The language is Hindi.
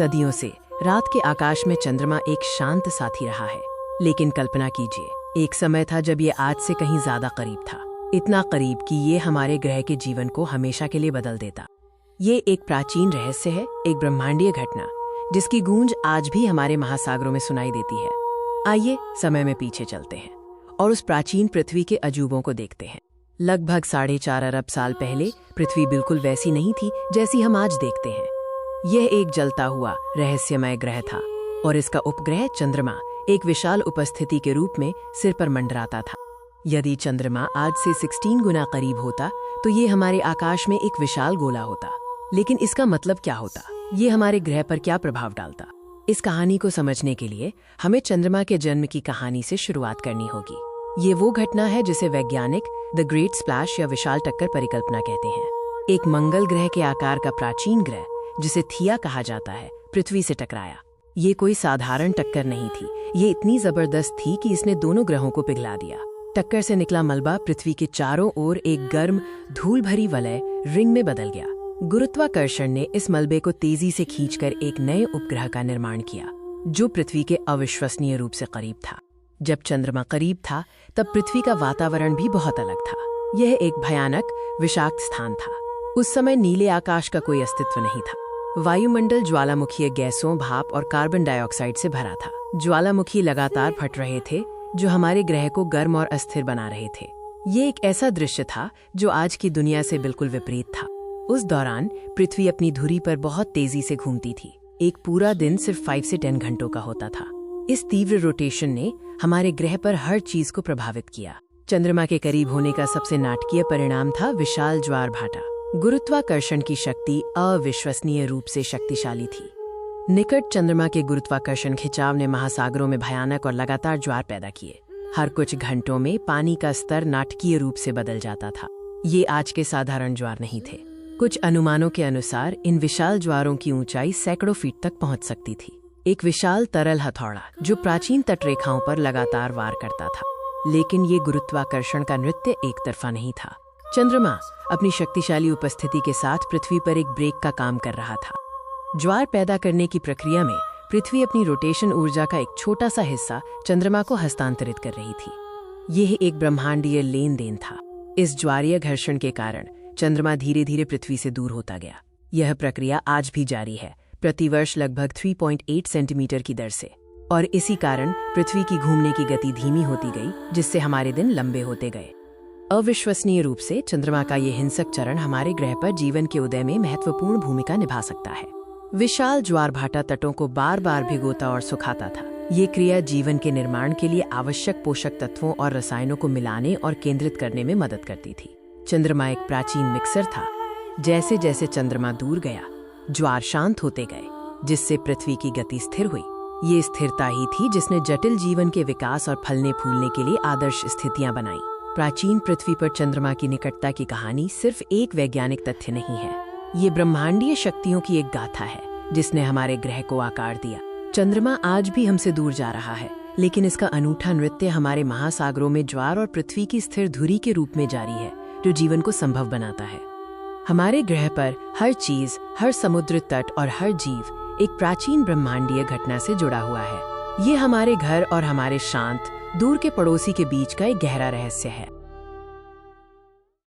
सदियों से रात के आकाश में चंद्रमा एक शांत साथी रहा है। लेकिन कल्पना कीजिए, एक समय था जब ये आज से कहीं ज्यादा करीब था। इतना करीब कि ये हमारे ग्रह के जीवन को हमेशा के लिए बदल देता। ये एक प्राचीन रहस्य है, एक ब्रह्मांडीय घटना जिसकी गूंज आज भी हमारे महासागरों में सुनाई देती है। आइए समय में पीछे चलते हैं और उस प्राचीन पृथ्वी के अजूबों को देखते हैं। लगभग 4.5 अरब साल पहले पृथ्वी बिल्कुल वैसी नहीं थी जैसी हम आज देखते हैं। यह एक जलता हुआ रहस्यमय ग्रह था और इसका उपग्रह चंद्रमा एक विशाल उपस्थिति के रूप में सिर पर मंडराता था। यदि चंद्रमा आज से 16 गुना करीब होता तो ये हमारे आकाश में एक विशाल गोला होता। लेकिन इसका मतलब क्या होता? ये हमारे ग्रह पर क्या प्रभाव डालता? इस कहानी को समझने के लिए हमें चंद्रमा के जन्म की कहानी से शुरुआत करनी होगी। ये वो घटना है जिसे वैज्ञानिक द ग्रेट स्प्लैश या विशाल टक्कर परिकल्पना कहते हैं। एक मंगल ग्रह के आकार का प्राचीन ग्रह, जिसे थिया कहा जाता है, पृथ्वी से टकराया। ये कोई साधारण टक्कर नहीं थी, ये इतनी जबरदस्त थी कि इसने दोनों ग्रहों को पिघला दिया। टक्कर से निकला मलबा पृथ्वी के चारों ओर एक गर्म धूल भरी वलय रिंग में बदल गया। गुरुत्वाकर्षण ने इस मलबे को तेजी से खींचकर एक नए उपग्रह का निर्माण किया जो पृथ्वी के अविश्वसनीय रूप से करीब था। जब चंद्रमा करीब था तब पृथ्वी का वातावरण भी बहुत अलग था। यह एक भयानक विषाक्त स्थान था। उस समय नीले आकाश का कोई अस्तित्व नहीं था। वायुमंडल ज्वालामुखीय गैसों, भाप और कार्बन डाइऑक्साइड से भरा था। ज्वालामुखी लगातार फट रहे थे जो हमारे ग्रह को गर्म और अस्थिर बना रहे थे। ये एक ऐसा दृश्य था जो आज की दुनिया से बिल्कुल विपरीत था। उस दौरान पृथ्वी अपनी धुरी पर बहुत तेजी से घूमती थी। एक पूरा दिन सिर्फ 5 से 10 घंटों का होता था। इस तीव्र रोटेशन ने हमारे ग्रह पर हर चीज को प्रभावित किया। चंद्रमा के करीब होने का सबसे नाटकीय परिणाम था विशाल ज्वार भाटा। गुरुत्वाकर्षण की शक्ति अविश्वसनीय रूप से शक्तिशाली थी। निकट चंद्रमा के गुरुत्वाकर्षण खिंचाव ने महासागरों में भयानक और लगातार ज्वार पैदा किए। हर कुछ घंटों में पानी का स्तर नाटकीय रूप से बदल जाता था। ये आज के साधारण ज्वार नहीं थे। कुछ अनुमानों के अनुसार इन विशाल ज्वारों की ऊंचाई सैकड़ों फीट तक पहुंच सकती थी। एक विशाल तरल हथौड़ा जो प्राचीन तटरेखाओं पर लगातार वार करता था। लेकिन ये गुरुत्वाकर्षण का नृत्य एक तरफा नहीं था। चंद्रमा अपनी शक्तिशाली उपस्थिति के साथ पृथ्वी पर एक ब्रेक का काम कर रहा था। ज्वार पैदा करने की प्रक्रिया में पृथ्वी अपनी रोटेशन ऊर्जा का एक छोटा सा हिस्सा चंद्रमा को हस्तांतरित कर रही थी। यह एक ब्रह्मांडीय लेन देन था। इस ज्वारीय घर्षण के कारण चंद्रमा धीरे धीरे पृथ्वी से दूर होता गया। यह प्रक्रिया आज भी जारी है, प्रतिवर्ष लगभग 3.8 सेंटीमीटर की दर से। और इसी कारण पृथ्वी की घूमने की गति धीमी होती गई, जिससे हमारे दिन लंबे होते गए। अविश्वसनीय रूप से चंद्रमा का ये हिंसक चरण हमारे ग्रह पर जीवन के उदय में महत्वपूर्ण भूमिका निभा सकता है। विशाल ज्वार भाटा तटों को बार बार भिगोता और सुखाता था। ये क्रिया जीवन के निर्माण के लिए आवश्यक पोषक तत्वों और रसायनों को मिलाने और केंद्रित करने में मदद करती थी। चंद्रमा एक प्राचीन मिक्सर था। जैसे जैसे चंद्रमा दूर गया, ज्वार शांत होते गए, जिससे पृथ्वी की गति स्थिर हुई। ये स्थिरता ही थी जिसने जटिल जीवन के विकास और फलने फूलने के लिए आदर्श स्थितियां बनाई। प्राचीन पृथ्वी पर चंद्रमा की निकटता की कहानी सिर्फ एक वैज्ञानिक तथ्य नहीं है। ये ब्रह्मांडीय शक्तियों की एक गाथा है जिसने हमारे ग्रह को आकार दिया। चंद्रमा आज भी हमसे दूर जा रहा है, लेकिन इसका अनूठा नृत्य हमारे महासागरों में ज्वार और पृथ्वी की स्थिर धुरी के रूप में जारी है, जो जीवन को संभव बनाता है। हमारे ग्रह पर हर चीज, हर समुद्र तट और हर जीव एक प्राचीन ब्रह्मांडीय घटना से जुड़ा हुआ है। ये हमारे घर और हमारे शांत दूर के पड़ोसी के बीच का एक गहरा रहस्य है।